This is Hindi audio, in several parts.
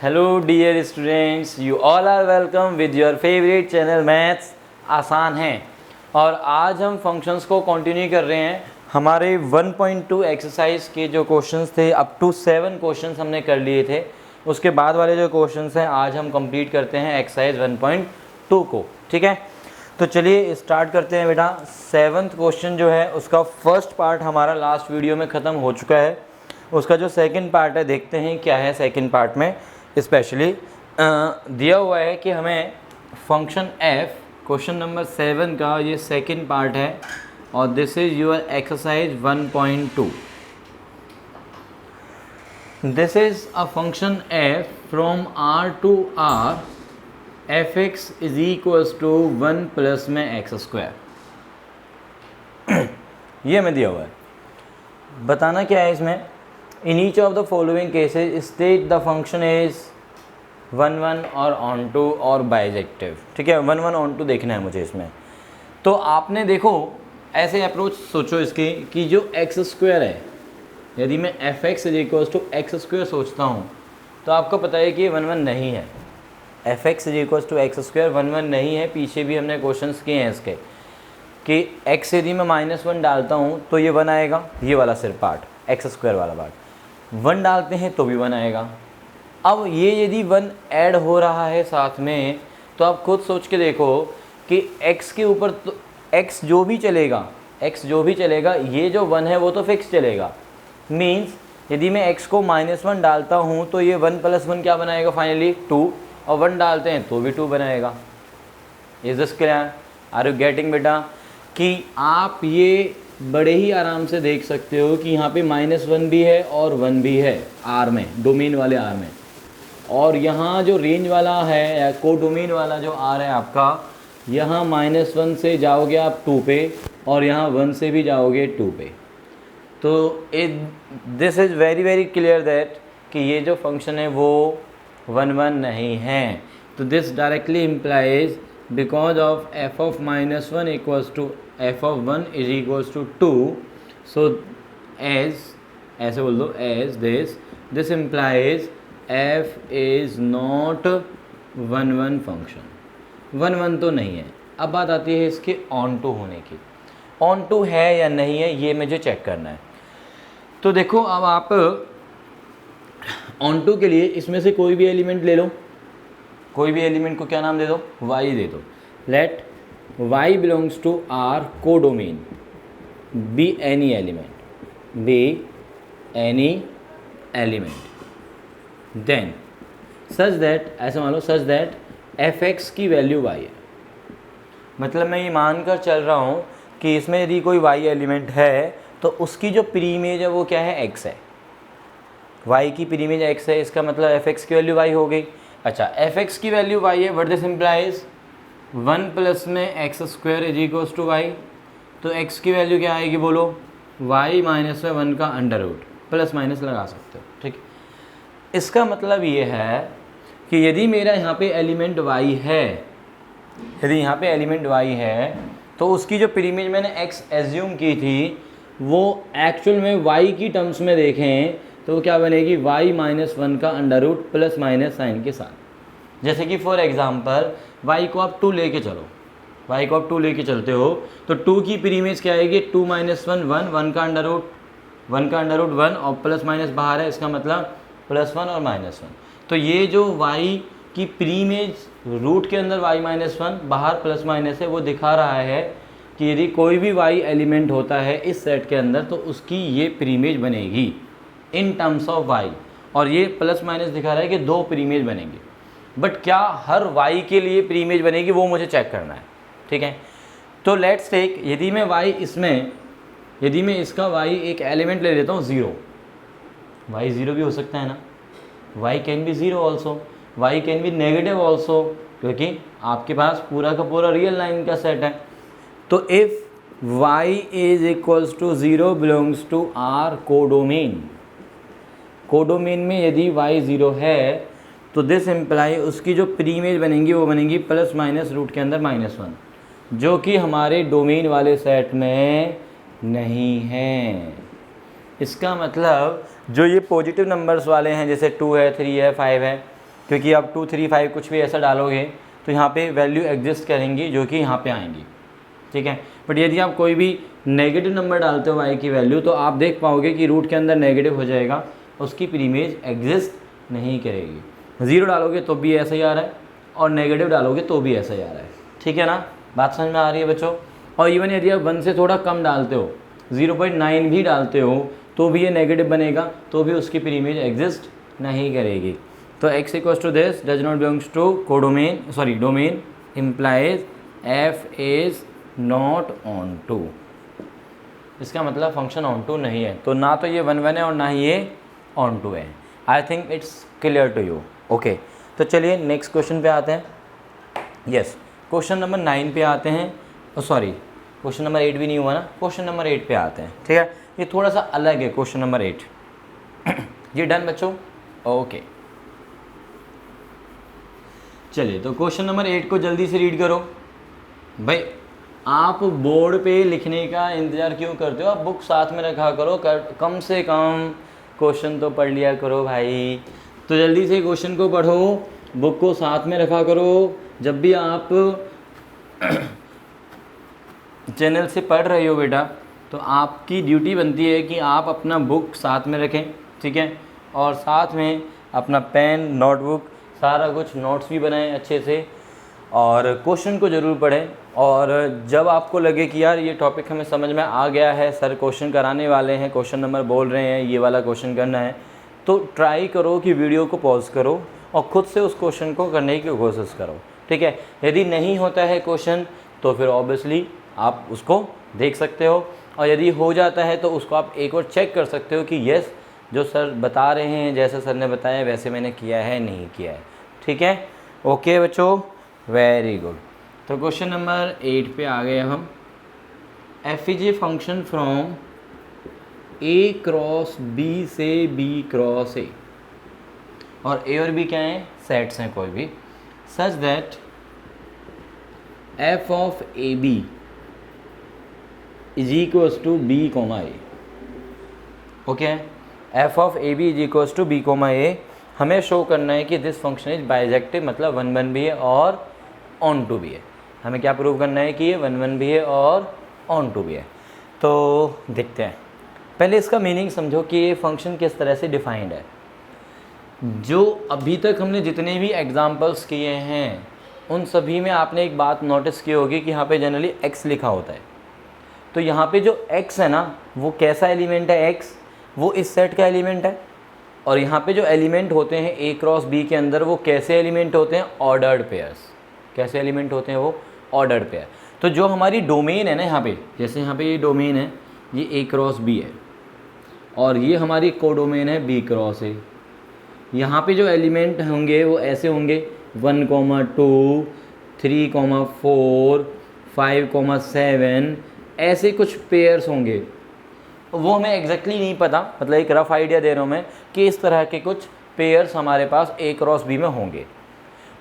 Hello dear students, you all are welcome with your favourite channel maths आसान है। और आज हम फंक्शंस को कंटिन्यू कर रहे हैं। हमारे 1.2 एक्सरसाइज के जो क्वेश्चंस थे अप टू 7 क्वेश्चंस हमने कर लिए थे। उसके बाद वाले जो क्वेश्चंस हैं आज हम कंप्लीट करते हैं एक्सरसाइज 1.2 को। ठीक है, तो चलिए स्टार्ट करते हैं बेटा। 7th क्वेश्चन जो है उसका फर्स्ट पार्ट हमारा लास्ट वीडियो में ख़त्म हो चुका है। उसका जो सेकंड पार्ट है देखते हैं क्या है सेकंड पार्ट में। स्पेशली दिया हुआ है कि हमें फंक्शन f क्वेश्चन नंबर 7 का ये सेकंड पार्ट है और this is your exercise 1.2। This is a function f from r to r fx is equals to 1 plus में एक्स स्क्वायर। ये हमें दिया हुआ है। बताना क्या है इसमें, in each of the following cases state the function is 1 1 और ऑन टू और बाइजेक्टिव। ठीक है, 1 1 ऑन टू देखना है मुझे इसमें। तो आपने देखो ऐसे अप्रोच सोचो इसकी कि जो एक्स स्क्वायर है, यदि मैं f x is equals to x square सोचता हूँ तो आपको पता है कि ये 1 1 नहीं है। F x is equals to x square 1 1 नहीं है। पीछे भी हमने क्वेश्चंस किए हैं इसके कि एक्स यदि मैं -1 डालता हूँ तो ये 1 आएगा, ये वाला सिर्फ पार्ट एक्स स्क्वायर वाला पार्ट। 1 डालते हैं तो भी 1 आएगा। अब ये यदि 1 ऐड हो रहा है साथ में तो आप खुद सोच के देखो कि x के ऊपर तो x जो भी चलेगा ये जो 1 है वो तो फिक्स चलेगा। मीन्स यदि मैं x को -1 डालता हूँ तो ये 1 + 1 क्या बनाएगा फाइनली 2, और 1 डालते हैं तो भी 2 बनाएगा। Is this clear? Are you getting बेटा? कि आप ये बड़े ही आराम से देख सकते हो कि यहाँ पे -1 भी है और 1 भी है आर में, डोमेन वाले आर में। और यहाँ जो रेंज वाला है या कोडोमेन वाला जो आर है आपका, यहाँ -1 से जाओगे आप 2 पे और यहाँ 1 से भी जाओगे 2 पे। तो this is very very clear that कि ये जो फंक्शन है वो 1 1 नहीं है। तो this directly implies because of f of -1 equals to f of 1 is equals to 2। So as ऐसे बोल दो as this implies f is not 1 1 function. 1 1 तो नहीं है। अब बात आती है इसके ऑन टू होने की। ऑन टू है या नहीं है ये मुझे चेक करना है। तो देखो अब आप ऑन टू के लिए इसमें से कोई भी एलिमेंट ले लो, कोई भी एलिमेंट को क्या नाम दे दो, y दे दो। Let y belongs to r codomain, be any element then such that, ऐसे मान लो सच दैट एफ एक्स की वैल्यू y है। मतलब मैं ये मानकर चल रहा हूँ कि इसमें यदि कोई y एलिमेंट है तो उसकी जो प्री इमेज है वो क्या है, x है। y की प्री इमेज x है, इसका मतलब एफ एक्स की वैल्यू y हो गई। अच्छा, एफ एक्स की वैल्यू y है, व्हाट दिस इम्प्लाइज 1 प्लस में x square is equals to y। तो x की वैल्यू क्या आएगी बोलो, y माइनस में 1 का अंडर रूट, प्लस माइनस लगा सकते हो। ठीक, इसका मतलब ये है कि यदि मेरा यहाँ पे एलिमेंट y है, यदि यहाँ पे एलिमेंट y है तो उसकी जो प्री इमेज मैंने x एज्यूम की थी वो एक्चुअल में y की टर्म्स में देखें तो क्या बनेगी, y माइनस 1 का under root plus minus sign के साथ। जैसे कि फॉर एग्जांपल y को आप 2 लेके चलो, y को आप 2 लेके चलते हो तो 2 की प्री इमेज क्या आएगी, 2 - 1 1 का अंडर रूट 1 और प्लस माइनस बाहर है, इसका मतलब +1 और -1। तो ये जो y की प्री इमेज रूट के अंदर y - 1 बाहर प्लस माइनस है, वो दिखा रहा है कि यदि कोई भी y एलिमेंट होता है इस सेट के अंदर तो उसकी ये प्री इमेज बनेगी इन टर्म्स ऑफ y। और ये प्लस माइनस दिखा रहा है कि 2 प्री इमेज बनेंगी। बट क्या हर y के लिए प्री इमेज बनेगी वो मुझे चेक करना है। ठीक है, तो लेट्स टेक, यदि मैं y इसमें, यदि मैं इसका y एक एलिमेंट ले लेता हूँ 0, y 0 भी हो सकता है ना, y can be 0 also, y can be negative also, क्योंकि आपके पास पूरा का पूरा रियल लाइन का सेट है। तो if y is equals to 0 belongs to r codomain में यदि y 0 है तो दिस इम्प्लाई उसकी जो प्री इमेज बनेंगी वो बनेंगी प्लस माइनस रूट के अंदर -1, जो कि हमारे डोमेन वाले सेट में नहीं है। इसका मतलब जो ये पॉजिटिव नंबर्स वाले हैं जैसे 2 है, 3 है, 5 है, क्योंकि आप 2 3 5 कुछ भी ऐसा डालोगे तो यहाँ पे वैल्यू एग्जिस्ट करेंगी जो कि यहाँ पे आएंगी, ठीक है। बट यदि आप कोई भी नेगेटिव नंबर डालते हो y की वैल्यू तो आप देख पाओगे कि रूट के अंदर नेगेटिव हो जाएगा, उसकी प्रीमेज एग्जिस्ट नहीं करेगी। 0 डालोगे तो भी ऐसा ही आ रहा है और नेगेटिव डालोगे तो भी ऐसा ही आ रहा है, ठीक है ना, बात समझ में आ रही है बच्चों। और इवन यदि आप 1 से थोड़ा कम डालते हो, 0.9 भी डालते हो तो भी ये नेगेटिव बनेगा, तो भी उसकी प्रीमेज एग्जिस्ट नहीं करेगी। तो x equals to this does not belongs to codomain, sorry domain implies f is not onto. इसका मतलब फंक्शन ऑन टू नहीं है, तो ना तो ये 1 1 है और ना ही ये ऑन टू है। I think it's clear to you, okay. तो चलिए नेक्स्ट क्वेश्चन पे आते हैं। यस, क्वेश्चन नंबर 9 पे आते हैं, सॉरी क्वेश्चन नंबर 8 भी नहीं हुआ ना, क्वेश्चन नंबर 8 पे आते हैं, ठीक है। ये थोड़ा सा अलग है क्वेश्चन नंबर 8। ये डन बच्चों, ओके। चलिए तो क्वेश्चन नंबर 8 को जल्दी से रीड करो। भाई आप बोर्ड पे लिखने का इंतज़ार क्यों करते हो, आप बुक साथ में रखा करो, कम से कम क्वेश्चन तो पढ़ लिया करो भाई। तो जल्दी से क्वेश्चन को पढ़ो, बुक को साथ में रखा करो। जब भी आप चैनल से पढ़ रहे हो बेटा, तो आपकी ड्यूटी बनती है कि आप अपना बुक साथ में रखें, ठीक है, और साथ में अपना पेन, नोटबुक, सारा कुछ नोट्स भी बनाएं अच्छे से, और क्वेश्चन को ज़रूर पढ़ें। और जब आपको लगे कि यार ये टॉपिक हमें समझ में आ गया है, सर क्वेश्चन कराने वाले हैं, क्वेश्चन नंबर बोल रहे हैं, ये वाला क्वेश्चन करना है, तो ट्राई करो कि वीडियो को पॉज करो और ख़ुद से उस क्वेश्चन को करने की कोशिश करो, ठीक है। यदि नहीं होता है क्वेश्चन तो फिर ऑब्वियसली आप उसको देख सकते हो, और यदि हो जाता है तो उसको आप एक बार चेक कर सकते हो कि यस जो सर बता रहे हैं, जैसे सर ने बताया वैसे मैंने किया है नहीं किया है, ठीक है। ओके बच्चों, वेरी गुड। तो क्वेश्चन नंबर 8 पे आ गए हम। F is a function from a cross b से बी क्रॉस ए, और ए और बी क्या हैं, सेट्स हैं कोई भी, such that f of A B is equals to B comma A. Okay, f of A B is equals to B comma A. हमें शो करना है कि दिस फंक्शन इज बाइजेक्टिव, मतलब 1 1 भी है और ऑन टू भी है। हमें क्या प्रूव करना है कि ये 1 1 भी है और ऑन टू भी है। तो देखते हैं, पहले इसका मीनिंग समझो कि ये फंक्शन किस तरह से डिफाइंड है। जो अभी तक हमने जितने भी एग्जाम्पल्स किए हैं उन सभी में आपने एक बात नोटिस की होगी कि यहाँ पे जनरली x लिखा होता है। तो यहाँ पे जो x है ना, वो कैसा एलिमेंट है, x वो इस सेट का एलिमेंट है। और यहाँ पे जो एलिमेंट होते हैं a क्रॉस b के अंदर, वो कैसे एलिमेंट होते हैं, ऑर्डर्ड पेयर्स। कैसे एलिमेंट होते हैं वो, ऑर्डर्ड पेयर। तो जो हमारी डोमेन है ना, यहाँ पे जैसे यहाँ पे ये डोमेन है, ये a क्रॉस b है, और ये हमारी कोडोमेन है b क्रॉस a। यहाँ पे जो एलिमेंट होंगे वो ऐसे होंगे 1, 2, 3, 4, 5, 7, ऐसे कुछ पेयर्स होंगे। वो हमें एग्जैक्टली नहीं पता, मतलब एक रफ आइडिया दे रहा हूँ मैं कि इस तरह के कुछ पेयर्स हमारे पास ए क्रॉस बी में होंगे।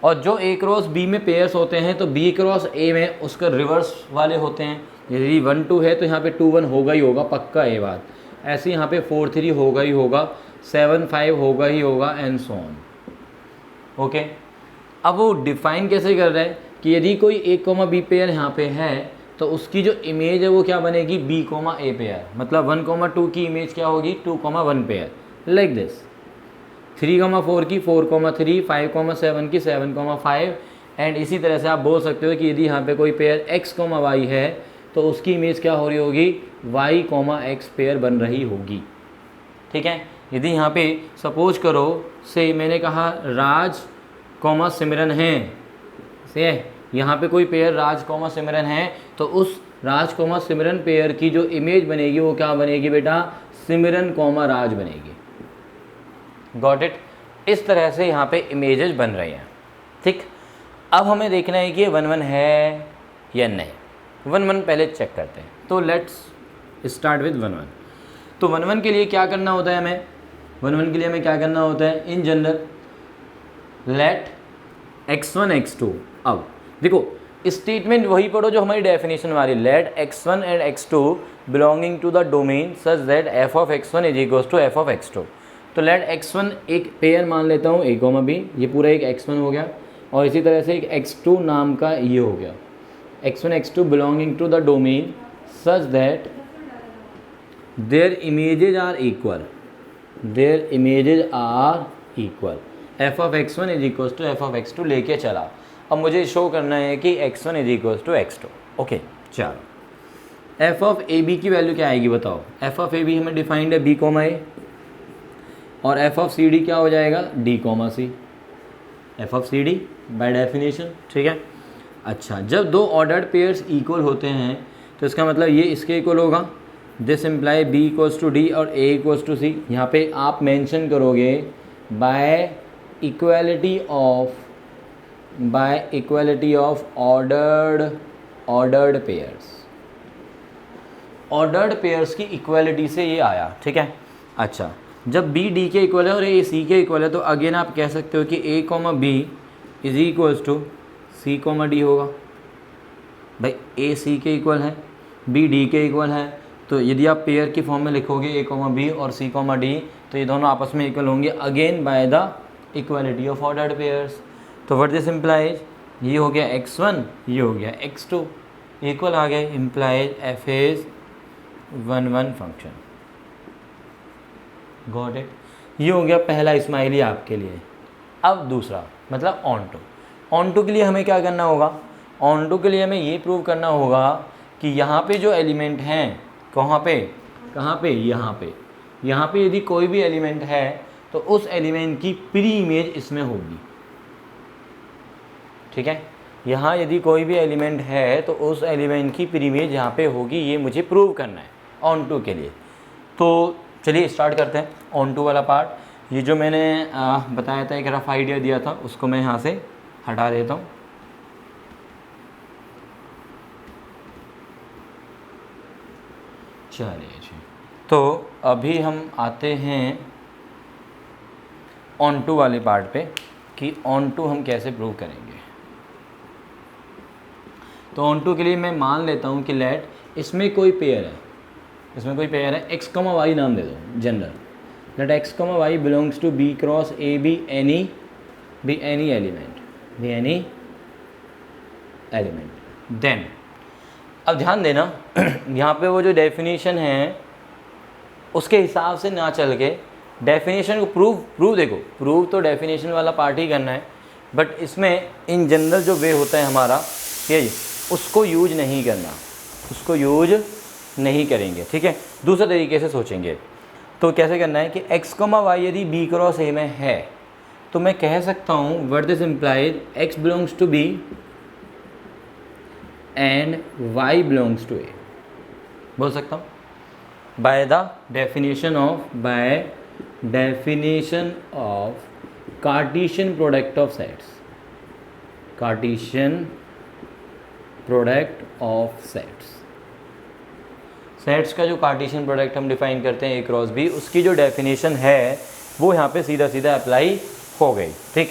और जो ए क्रॉस बी में पेयर्स होते हैं तो बी क्रॉस ए में उसका रिवर्स वाले होते हैं। यदि 1 2 है तो यहाँ पे 2 1 होगा ही होगा, पक्का ये बात। ऐसे यहाँ पे 4 3 होगा ही होगा, 7 5 होगा ही होगा, एंड सो ऑन। ओके, अब वो डिफाइन कैसे कर रहा है कि यदि कोई ए कोमा बी पेयर यहाँ पे है तो उसकी जो इमेज है वो क्या बनेगी, बी कोमा ए पेयर। मतलब 1, 2 की इमेज क्या होगी, 2, 1 पेयर, लाइक दिस। 3, 4 की 4, 3, 5, 7 की 7, 5, एंड इसी तरह से आप बोल सकते हो कि यदि यहाँ पे कोई पेयर x, y है तो उसकी इमेज क्या हो रही होगी, y, x पेयर बन रही होगी, ठीक है। यदि यहाँ पे सपोज करो से मैंने कहा राज सिमरन है, से यहाँ पे कोई पेयर राज सिमरन है, तो उस राज सिमरन पेयर की जो इमेज बनेगी वो क्या बनेगी बेटा, सिमरन राज बनेगी। Got it. इस तरह से यहाँ पे इमेजेस बन रही हैं, ठीक। अब हमें देखना है कि ये 1 1 है या नहीं। 1 1 पहले चेक करते हैं। तो लेट्स स्टार्ट विद 1 1। तो 1 1 के लिए क्या करना होता है हमें, 1 1 के लिए हमें क्या करना होता है, in general late x1 x2। अब देखो स्टेटमेंट वही पढ़ो जो हमारी डेफिनेशन वाली, let x1 and x2 belonging to the domain such that f of x1 is equals to f of x2। तो लेट x1 एक पेयर मान लेता हूँ a कॉमा बी, ये पूरा एक x1 हो गया, और इसी तरह से एक x2 नाम का ये हो गया, x1 x2 belonging to the domain such that their images are equal, their images are equal. F of x1 is equal to f of x2 लेके चला। अब मुझे शो करना है कि x1 is equal to x2। Okay चलो, एफ ऑफ ए बी की वैल्यू क्या आएगी बताओ। एफ ऑफ ए बी हमें डिफाइंड है बी कॉमा ए, और एफ ऑफ सी डी क्या हो जाएगा d comma c, f of c d by definition, ठीक है। अच्छा, जब दो ऑर्डर्ड पेयर्स इक्वल होते हैं तो इसका मतलब ये इसके इक्वल होगा, this imply b equals to d और ए इक्वल्स टू सी। यहाँ पे आप मेंशन करोगे by equality of ordered pairs, ordered pairs की इक्वालिटी से ये आया, ठीक है। अच्छा, जब बी डी के इक्वल है और ए सी के इक्वल है तो अगेन आप कह सकते हो कि A comma B is equals to C comma D होगा। भाई ए सी के इक्वल है, बी डी के इक्वल है, तो यदि आप पेयर की फॉर्म में लिखोगे ए कॉमा बी और सी कॉमा डी तो ये दोनों आपस में इक्वल होंगे again by the equality of ordered pairs. तो व्हाट दिस इम्प्लाइज, ये हो गया x1, ये हो गया x2, इक्वल आ गए, implies f is 1 function. Got it, ये हो गया पहला स्माइली आपके लिए। अब दूसरा मतलब ऑन टू के लिए हमें क्या करना होगा, ऑन टू के लिए हमें ये प्रूव करना होगा कि यहाँ पे जो एलिमेंट हैं, कहाँ पे यहाँ पे यदि कोई भी एलिमेंट है तो उस एलिमेंट की प्री इमेज इसमें होगी, ठीक है। यहाँ यदि कोई भी एलिमेंट है तो उस एलिमेंट की प्री इमेज यहाँ पे होगी, ये मुझे प्रूव करना है ऑन टू के लिए। तो चलिए स्टार्ट करते हैं ऑन टू वाला पार्ट। ये जो मैंने बताया था, एक रफ आइडिया दिया था, उसको मैं यहाँ से हटा देता हूँ। चलिए जी, तो अभी हम आते हैं ऑन टू वाले पार्ट पे कि ऑन टू हम कैसे प्रूव करेंगे। तो ऑन टू के लिए मैं मान लेता हूँ कि लेट इसमें कोई पेयर है, एक्स कमा वाई नाम दे दो general, let x comma y belongs to b cross a be any element then. अब ध्यान देना यहाँ पे वो जो डेफिनेशन है उसके हिसाब से ना चल के डेफिनेशन को प्रूव देखो, प्रूव तो डेफिनेशन वाला पार्ट ही करना है, बट इसमें इन जनरल जो वे होता है हमारा ये उसको यूज नहीं करना, उसको यूज नहीं करेंगे, ठीक है। दूसरे तरीके से सोचेंगे तो कैसे करना है कि एक्स कमा वाई यदि बी क्रॉस ए में है तो मैं कह सकता हूँ what this implies x belongs to B and y belongs to A, बोल सकता हूँ by the definition of Cartesian product of sets, Cartesian product of sets का जो कार्टेशियन प्रोडक्ट हम डिफाइन करते हैं ए क्रॉस बी, उसकी जो डेफिनेशन है वो यहाँ पे सीधा सीधा अप्लाई हो गई, ठीक।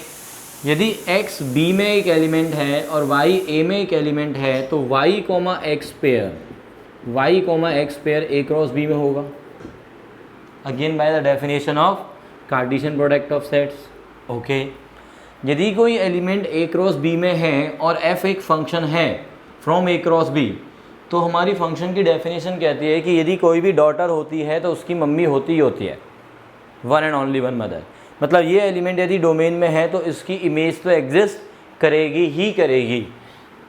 यदि x b में एक एलिमेंट है और y a में एक एलिमेंट है तो y comma x pair a cross b में होगा again bye the definition of Cartesian product of sets, okay. यदि कोई एलिमेंट a क्रॉस b में है और f एक फंक्शन है फ्रॉम a क्रॉस b, तो हमारी फंक्शन की डेफिनेशन कहती है कि यदि कोई भी डॉटर होती है तो उसकी मम्मी होती है one and only one mother. मतलब ये एलिमेंट यदि डोमेन में है तो इसकी इमेज तो एग्जिस्ट करेगी ही करेगी।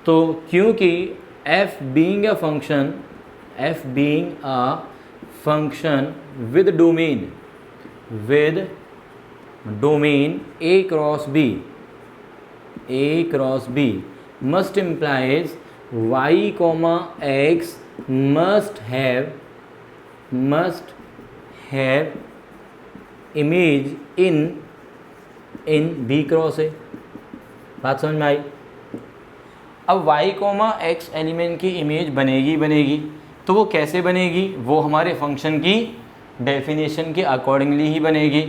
तो क्योंकि f being a function with domain a cross b must implies y comma x must have image in b cross a। बात समझ में आई। अब y कॉमा एक्स एलिमेंट की इमेज बनेगी तो वो कैसे बनेगी, वो हमारे फंक्शन की डेफिनेशन के अकॉर्डिंगली ही बनेगी।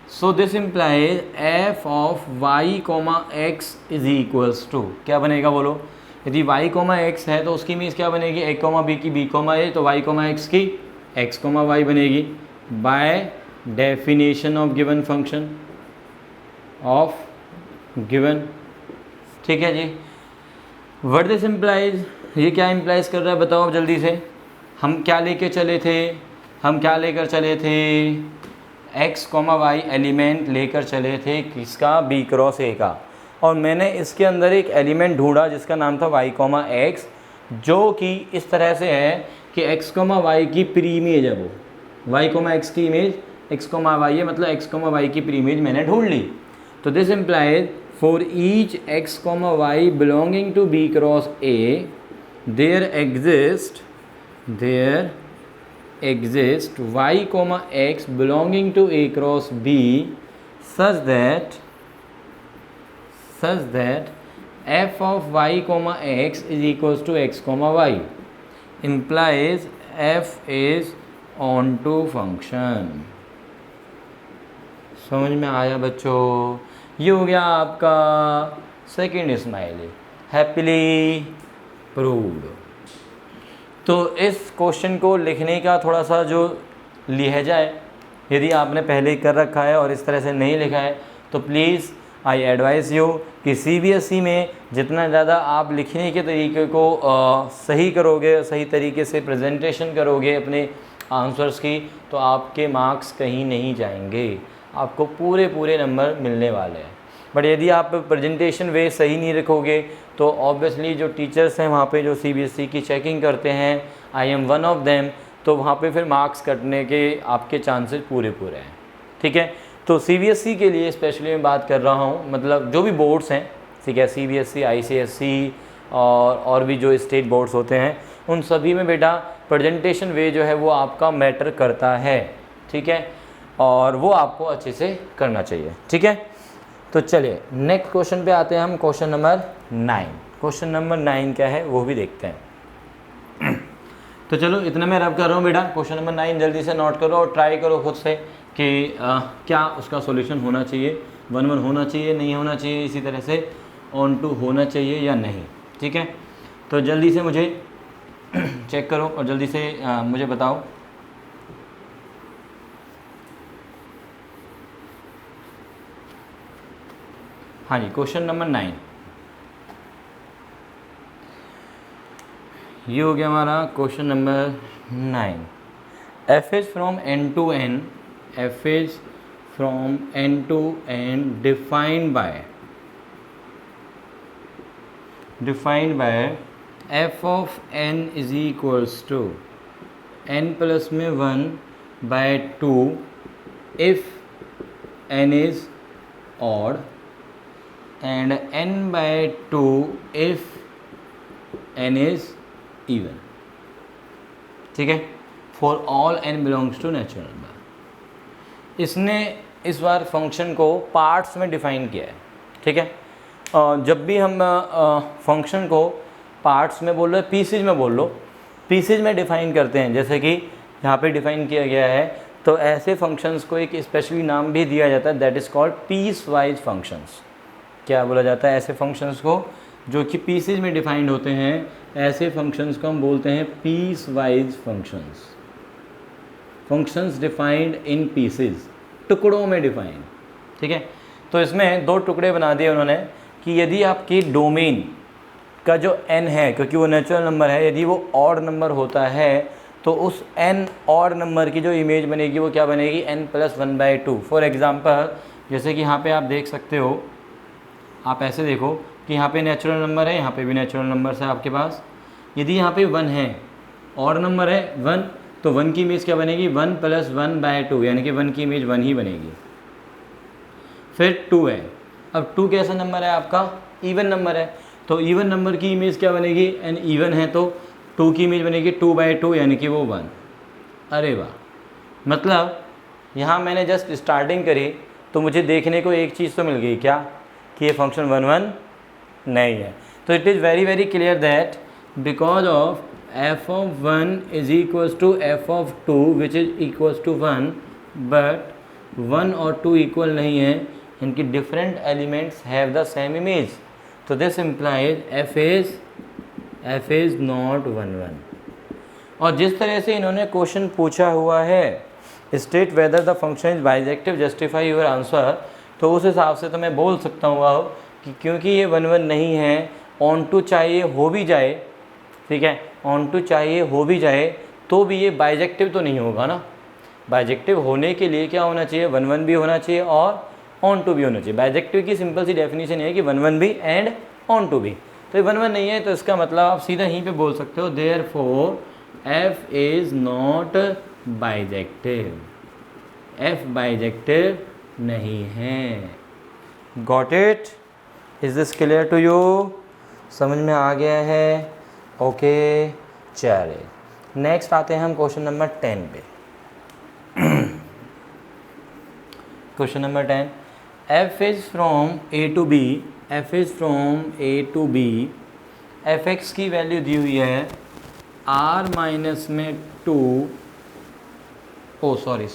So this implies f of y comma x is equals to, क्या बनेगा बोलो। यदि y कॉमा एक्स है तो उसकी इमेज क्या बनेगी, a कॉमा बी की b कॉमा a, तो y कॉमा एक्स की x कॉमा y बनेगी by definition of given function of given, ठीक है जी। व्हाट दिस इम्प्लाइज, ये क्या इम्प्लाइज कर रहा है बताओ अब जल्दी से। हम क्या लेके चले थे, हम क्या लेकर चले थे, x, y एलिमेंट लेकर चले थे किसका, b क्रॉस a का, और मैंने इसके अंदर एक एलिमेंट ढूंढा जिसका नाम था y, x, जो कि इस तरह से है कि x, y की प्री इमेज है, वो y, x की इमेज x, y है, मतलब x, y की प्री इमेज मैंने ढूंढ ली। तो this implies for each x, y belonging to b cross a there exist y, x belonging to a cross b such that f of y, x is equals to x, y implies f is onto function। समझ में आया बच्चों? ये हो गया आपका सेकेंड स्माइली, हैप्पीली प्रूव्ड। तो इस क्वेश्चन को लिखने का थोड़ा सा जो लहजा है, यदि आपने पहले कर रखा है और इस तरह से नहीं लिखा है तो प्लीज़ आई एडवाइस यू कि CBSE में जितना ज़्यादा आप लिखने के तरीके को सही करोगे, सही तरीके से प्रेजेंटेशन करोगे अपने आंसर्स की, तो आपके मार्क्स कहीं नहीं जाएंगे, आपको पूरे नंबर मिलने वाले हैं। बट यदि आप प्रेजेंटेशन वे सही नहीं रखोगे तो ऑब्वियसली जो टीचर्स हैं वहाँ पे जो CBSE की चेकिंग करते हैं, I am one of them, तो वहाँ पे फिर मार्क्स कटने के आपके चांसेस पूरे हैं, ठीक है। तो CBSE के लिए स्पेशली मैं बात कर रहा हूँ, मतलब जो भी बोर्ड्स हैं, ठीक है, CBSE, ICSE और भी जो स्टेट बोर्ड्स होते हैं, उन सभी में बेटा प्रेजेंटेशन वे जो है वो आपका मैटर करता है, ठीक है, और वो आपको अच्छे से करना चाहिए, ठीक है। तो चलिए नेक्स्ट क्वेश्चन पे आते हैं हम, क्वेश्चन नंबर 9। क्वेश्चन नंबर 9 क्या है वो भी देखते हैं। तो चलो इतना मैं रब कर रहा हूँ बेटा, क्वेश्चन नंबर 9 जल्दी से नोट करो और ट्राई करो खुद से कि क्या उसका सॉल्यूशन होना चाहिए, 1-1 होना चाहिए, नहीं होना चाहिए, इसी तरह से ऑन टू होना चाहिए या नहीं, ठीक है। तो जल्दी से मुझे चेक करो और जल्दी से मुझे बताओ। हाँ जी, क्वेश्चन नंबर 9 ये हो गया हमारा question number 9। f is from n to n, f is from n to n defined by f of n is equals to n plus में 1/2 if n is odd and n/2 if n is even, ठीक है, for all n belongs to natural number। इसने इस बार फंक्शन को पार्ट्स में डिफाइन किया है, ठीक है। जब भी हम फंक्शन को पार्ट्स में बोल रहे, पीसेज में बोल लो, पीसेज में डिफाइन करते हैं, जैसे कि यहाँ पे डिफाइन किया गया है, तो ऐसे फंक्शंस को एक स्पेशली नाम भी दिया जाता है, that is called piecewise functions. क्या बोला जाता है ऐसे फंक्शंस को जो कि पीसेज में डिफाइंड होते हैं, ऐसे फंक्शंस को हम बोलते हैं piecewise functions. Functions defined in pieces, टुकड़ों में डिफाइंड, ठीक है। तो इसमें 2 टुकड़े बना दिए उन्होंने कि यदि आपकी डोमेन का जो n है, क्योंकि वो नेचुरल नंबर है, यदि वो ऑड नंबर होता है तो उस n ऑड नंबर की जो इमेज बनेगी वो क्या बनेगी, n + 1/2। फॉर एग्जांपल जैसे कि यहाँ पे आप देख सकते हो, आप ऐसे देखो कि यहाँ पे नेचुरल नंबर है, यहाँ पे भी नेचुरल नंबर है आपके पास। यदि यहाँ पे 1 है, ऑड नंबर है 1, तो 1 की इमेज क्या बनेगी, 1 + 1/2, यानी कि 1 की इमेज 1 ही बनेगी। फिर 2 है, अब 2 कैसा नंबर है आपका, इवन नंबर है, तो इवन नंबर की इमेज क्या बनेगी, एन इवन है तो 2 की इमेज बनेगी 2/2, यानी कि वो 1। अरे वाह, मतलब यहाँ मैंने जस्ट स्टार्टिंग करी तो मुझे देखने को एक चीज़ तो मिल गई, क्या कि ये फंक्शन 1-1 नहीं है। तो it is very clear that because of f of 1 is equals to f of 2 which is equals to 1, but 1 और 2 इक्वल नहीं है, इनकी different elements have the same image. तो this implies f is not 1-1। और जिस तरह से इन्होंने क्वेश्चन पूछा हुआ है state whether the function is bijective, justify your answer. तो उस हिसाब से तो मैं बोल सकता हूँ अब कि क्योंकि ये 1 1 नहीं है, ऑन टू चाहिए हो भी जाए, ठीक है, ऑन टू चाहिए हो भी जाए तो भी ये बाइजेक्टिव तो नहीं होगा ना। बाइजेक्टिव होने के लिए क्या होना चाहिए, 1 1 भी होना चाहिए और ऑन टू भी होना चाहिए। बाइजेक्टिव की सिंपल सी डेफिनेशन है कि 1 1 भी एंड ऑन टू भी। तो ये 1 1 नहीं है तो इसका मतलब आप सीधा यहीं पे बोल सकते हो therefore f is not bijective, f bijective नहीं है। Got it? Is this clear to you? समझ में आ गया है? ओके चलिए नेक्स्ट आते हैं हम क्वेश्चन नंबर 10 पे। Question number 10, f is from a to b, f is from a to b, fx की वैल्यू दी हुई है r माइनस में 2, ओ सॉरी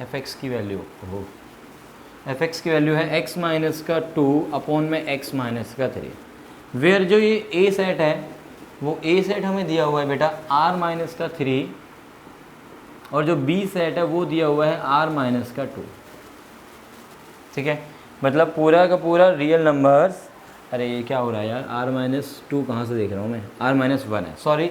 fx की वैल्यू, fx की वैल्यू है x माइनस का 2 अपॉन में x माइनस का 3, वेयर जो ये a सेट है वो a सेट हमें दिया हुआ है बेटा r माइनस का 3 और जो b सेट है वो दिया हुआ है r माइनस का 2, ठीक है। मतलब पूरा का पूरा रियल नंबर्स, अरे ये क्या हो रहा है यार, r माइनस 2 कहाँ से देख रहा हूँ मैं, r माइनस 1 है, सॉरी।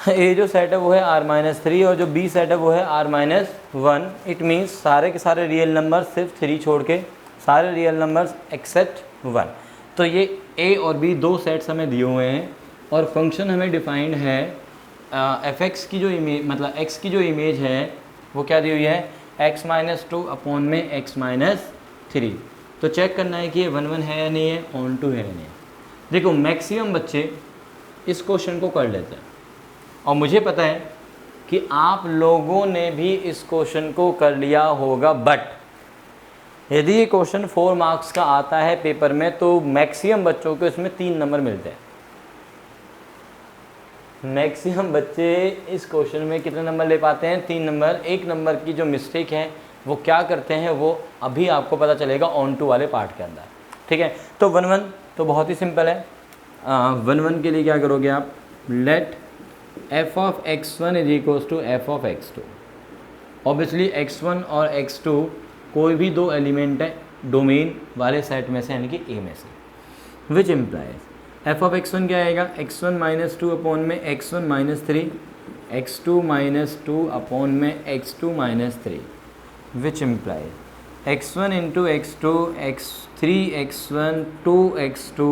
ए जो सेट है वो है r माइनस 3 और जो b सेट है वो है r माइनस 1। इट मीन्स सारे के सारे रियल नंबर सिर्फ 3 छोड़ के सारे रियल नंबर्स एक्सेप्ट 1। तो ये a और b दो सेट्स हमें दिए हुए हैं और फंक्शन हमें डिफाइंड है fx की जो इमेज, मतलब x की जो इमेज है वो क्या दी हुई है, x माइनस 2 अपॉन में x माइनस 3। तो चेक करना है कि ये 1 1 है या नहीं है, ऑन टू है या नहीं है। देखो मैक्सिमम बच्चे इस क्वेश्चन को कर लेते हैं और मुझे पता है कि आप लोगों ने भी इस क्वेश्चन को कर लिया होगा, बट यदि ये क्वेश्चन 4 मार्क्स का आता है पेपर में तो मैक्सिमम बच्चों को इसमें 3 नंबर मिलते हैं। मैक्सिमम बच्चे इस क्वेश्चन में कितने नंबर ले पाते हैं, 3 नंबर। 1 नंबर की जो मिस्टेक है वो क्या करते हैं वो अभी आपको पता चलेगा ऑन टू वाले पार्ट के अंदर, ठीक है। तो 1 1 तो बहुत ही सिंपल है। 1 1 के लिए क्या करोगे आप, let f of x1 is equals to f of x2। Obviously x1 और x2 कोई भी दो एलिमेंट है डोमेन वाले सेट में से, यानी कि a में से, which implies f of x1 क्या आएगा, x1 माइनस 2 अपॉन में x1 minus 3, x2 minus 2 upon में x2 माइनस 3, विच implies x1 into x2 x3 x1 2 x2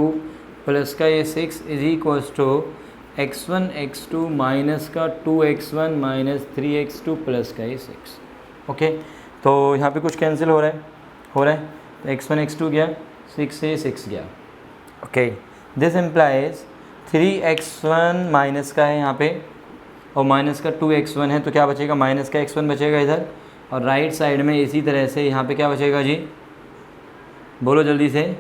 plus का ये 6 is equals to x1 x2 minus का 2x1 माइनस 3x2 प्लस का ये 6। ओके तो यहाँ पे कुछ कैंसिल हो रहा है तो x1 x2 गया, 6 से 6 गया। Okay this implies 3x1 minus का है यहाँ पे और माइनस का 2x1 है तो क्या बचेगा, माइनस का x1 बचेगा इधर और राइट साइड में इसी तरह से यहाँ पे क्या बचेगा जी, बोलो जल्दी से,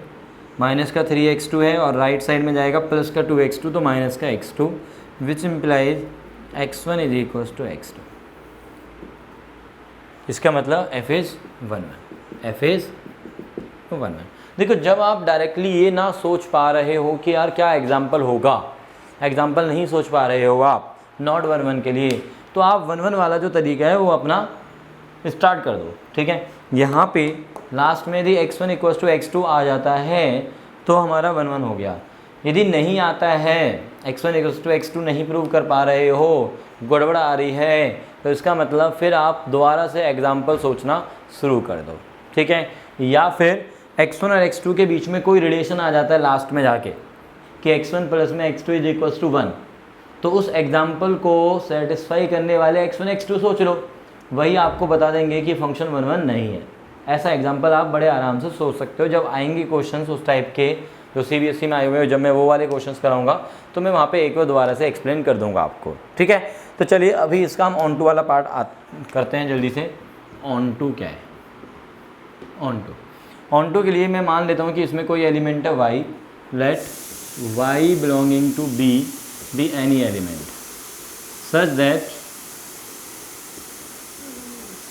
माइनस का 3x2 है और राइट साइड में जाएगा प्लस का 2x2 तो माइनस का x2, which implies x1 is equals to x2। इसका मतलब f इज़ 1 1, f इज़ 1 1। देखो जब आप डायरेक्टली ये ना सोच पा रहे हो कि यार क्या एग्जाम्पल होगा, एग्जाम्पल नहीं सोच पा रहे हो आप नॉट 1 1 के लिए, तो आप 1 1 वाला जो तरीका है वो अपना स्टार्ट कर दो, ठीक है। यहाँ पे लास्ट में यदि x1 इक्वल्स टू x2 आ जाता है तो हमारा 1 1 हो गया। यदि नहीं आता है, x1 इक्वल्स टू x2 नहीं प्रूव कर पा रहे हो, गड़बड़ आ रही है, तो इसका मतलब फिर आप दोबारा से एग्जाम्पल सोचना शुरू कर दो, ठीक है। या फिर x1 और x2 के बीच में कोई रिलेशन आ जाता है लास्ट में जाके कि x1 प्लस में x2 इज इक्वल्स टू 1, तो उस एग्जाम्पल को सेटिस्फाई करने वाले x1 x2 सोच लो, वही आपको बता देंगे कि फंक्शन 1 1 नहीं है। ऐसा एग्जाम्पल आप बड़े आराम से सोच सकते हो। जब आएंगे क्वेश्चंस उस टाइप के जो CBSE में आए हुए हैं, जब मैं वो वाले क्वेश्चंस कराऊंगा तो मैं वहाँ पे एक बार दोबारा से एक्सप्लेन कर दूंगा आपको, ठीक है। तो चलिए अभी इसका हम ऑन टू वाला पार्ट करते हैं जल्दी से। ऑन टू क्या है, ऑन टू के लिए मैं मान लेता हूँ कि इसमें कोई एलिमेंट है y, let y belonging to b be any element such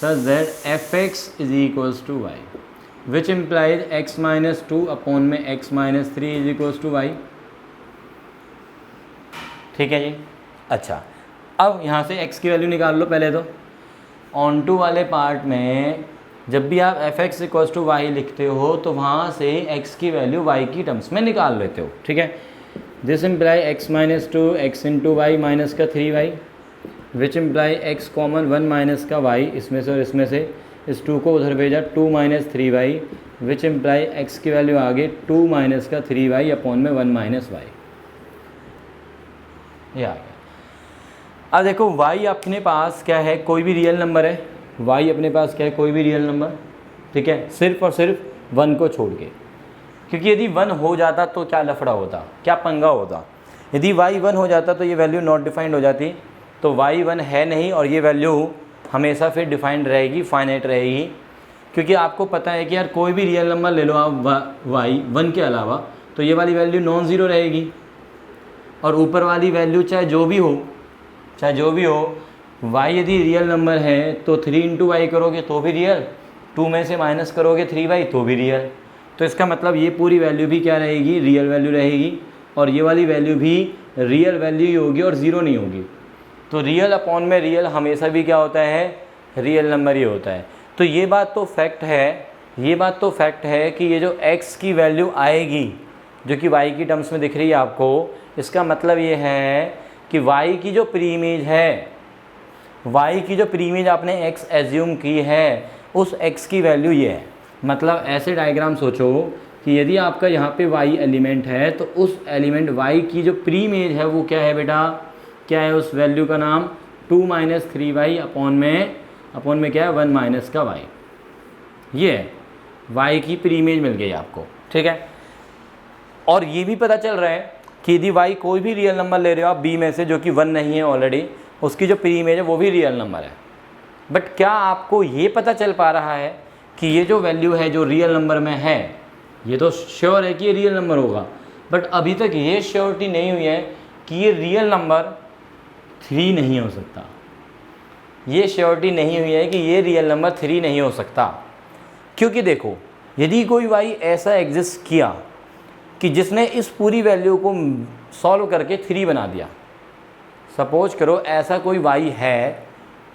that fx is equals to y, which implies x minus 2 upon में x minus 3 is equals to y, ठीक है जी। अच्छा अब यहाँ से x की वैल्यू निकाल लो पहले, तो ऑन टू वाले पार्ट में जब भी आप f x equals to y लिखते हो तो वहाँ से x की वैल्यू y की टर्म्स में निकाल लेते हो, ठीक है। This imply x minus two x into y minus का 3y which imply x common 1 minus का y, इसमें से और इसमें से इस 2 को उधर भेजा 2 minus 3y which imply x की वैल्यू आगे 2 माइनस का 3y अपॉन में 1 माइनस y, ये आ गया। अब देखो y अपने पास क्या है, कोई भी रियल नंबर है, y अपने पास क्या है, कोई भी रियल नंबर, ठीक है, सिर्फ और सिर्फ 1 को छोड़ के, क्योंकि यदि 1 हो जाता तो क्या लफड़ा होता, क्या पंगा होता। यदि y 1 हो जाता तो ये वैल्यू नॉट डिफाइंड हो जाती, तो y 1 है नहीं और ये वैल्यू हमेशा फिर डिफाइंड रहेगी, फाइनाइट रहेगी, क्योंकि आपको पता है कि यार कोई भी रियल नंबर ले लो आप y 1 के अलावा, तो ये वाली वैल्यू नॉन ज़ीरो रहेगी और ऊपर वाली वैल्यू चाहे जो भी हो y यदि रियल नंबर है तो 3 इंटू वाई करोगे तो भी रियल, 2 में से माइनस करोगे 3y तो भी रियल। तो इसका मतलब ये पूरी वैल्यू भी क्या रहेगी, रियल वैल्यू रहेगी और ये वाली वैल्यू भी रियल वैल्यू ही होगी और ज़ीरो नहीं होगी। तो रियल अपॉन में रियल हमेशा भी क्या होता है, रियल नंबर ही होता है। तो ये बात तो फैक्ट है कि ये जो x की वैल्यू आएगी जो कि y की टर्म्स में दिख रही है आपको, इसका मतलब ये है कि y की जो प्रीइमेज आपने x एज्यूम की है, उस x की वैल्यू ये है। मतलब ऐसे डायग्राम सोचो कि यदि आपका यहाँ पे y एलिमेंट है तो उस एलिमेंट y की जो प्रीइमेज है वो क्या है बेटा, क्या है उस वैल्यू का नाम 2 माइनस 3y अपॉन में क्या है 1 माइनस का y, ये है y की प्रीइमेज मिल गई आपको, ठीक है। और ये भी पता चल रहा है कि यदि y कोई भी रियल नंबर ले रहे हो आप b में से जो कि 1 नहीं है ऑलरेडी, उसकी जो प्रीइमेज है वो भी रियल नंबर है। बट क्या आपको ये पता चल पा रहा है कि ये जो वैल्यू है जो रियल नंबर में है, ये तो श्योर है कि ये रियल नंबर होगा, बट अभी तक ये श्योरिटी नहीं हुई है कि ये रियल नंबर 3 नहीं हो सकता। ये श्योरिटी नहीं हुई है कि ये रियल नंबर 3 नहीं हो सकता, क्योंकि देखो यदि कोई y ऐसा एग्जिस्ट किया कि जिसने इस पूरी वैल्यू को सॉल्व करके 3 बना दिया, सपोज करो ऐसा कोई y है,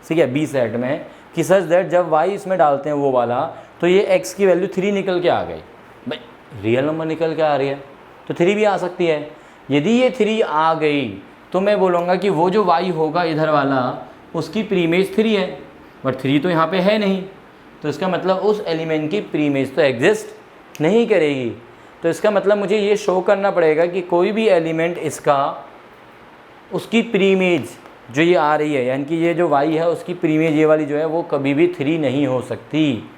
ठीक है, बी सेट में, कि सच दैट जब y इसमें डालते हैं वो वाला तो ये x की वैल्यू 3 निकल के आ गई। भाई रियल नंबर निकल के आ रही है तो 3 भी आ सकती है। यदि ये 3 आ गई तो मैं बोलूँगा कि वो जो y होगा इधर वाला उसकी प्रीइमेज 3 है, बट 3 तो यहाँ पे है नहीं, तो इसका मतलब उस एलिमेंट की प्रीइमेज तो एग्जिस्ट नहीं करेगी। तो इसका मतलब मुझे ये शो करना पड़ेगा कि कोई भी एलिमेंट इसका उसकी प्रीइमेज जो ये आ रही है, यानी कि ये जो y है उसकी प्रीइमेज ये वाली जो है वो कभी भी 3 नहीं हो सकती,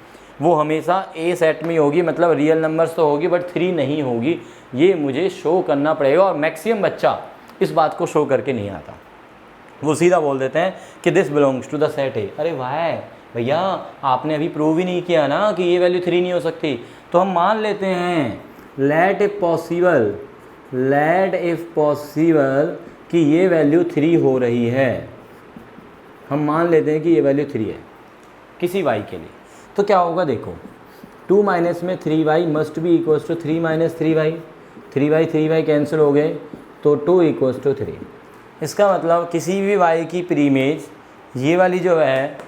वो हमेशा ए सेट में होगी, मतलब रियल नंबर्स तो होगी बट 3 नहीं होगी। ये मुझे शो करना पड़ेगा और मैक्सिमम बच्चा इस बात को शो करके नहीं आता, वो सीधा बोल देते हैं कि this belongs to the set a. अरे वाह भैया, आपने अभी प्रूव ही नहीं किया ना कि ये वैल्यू 3 नहीं हो सकती। तो हम मान लेते हैं लेट इफ पॉसिबल कि ये वैल्यू 3 हो रही है, हम मान लेते हैं कि ये वैल्यू 3 है किसी y के लिए, तो क्या होगा देखो, 2 माइनस में 3y must be equals to 3 minus 3y, 3y cancel हो गए तो 2 इक्वल्स टू 3। इसका मतलब किसी भी y की प्रीइमेज ये वाली जो है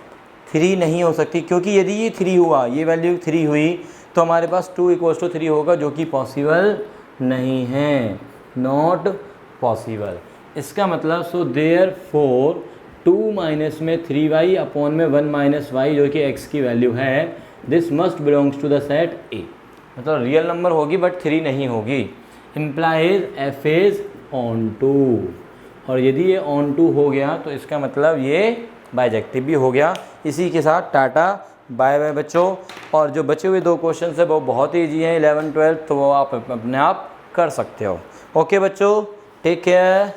3 नहीं हो सकती, क्योंकि यदि ये 3 हुआ, ये वैल्यू 3 हुई तो हमारे पास 2 इक्वल्स टू 3 होगा, जो कि पॉसिबल नहीं है, नॉट पॉसिबल। इसका मतलब सो देयरफॉर 2 माइनस में 3y अपॉन में 1 माइनस y जो कि x की वैल्यू है, this must belongs to the set a. मतलब रियल नंबर होगी बट 3 नहीं होगी, implies f is onto. और यदि ये ऑन टू हो गया तो इसका मतलब ये बाइजेक्टिव भी हो गया। इसी के साथ टाटा बाय बाय बच्चों। और जो बचे हुए 2 क्वेश्चन है वो बहुत ईजी हैं, 11 12, तो वो आप अपने आप कर सकते हो। ओके बच्चों, टेक केयर।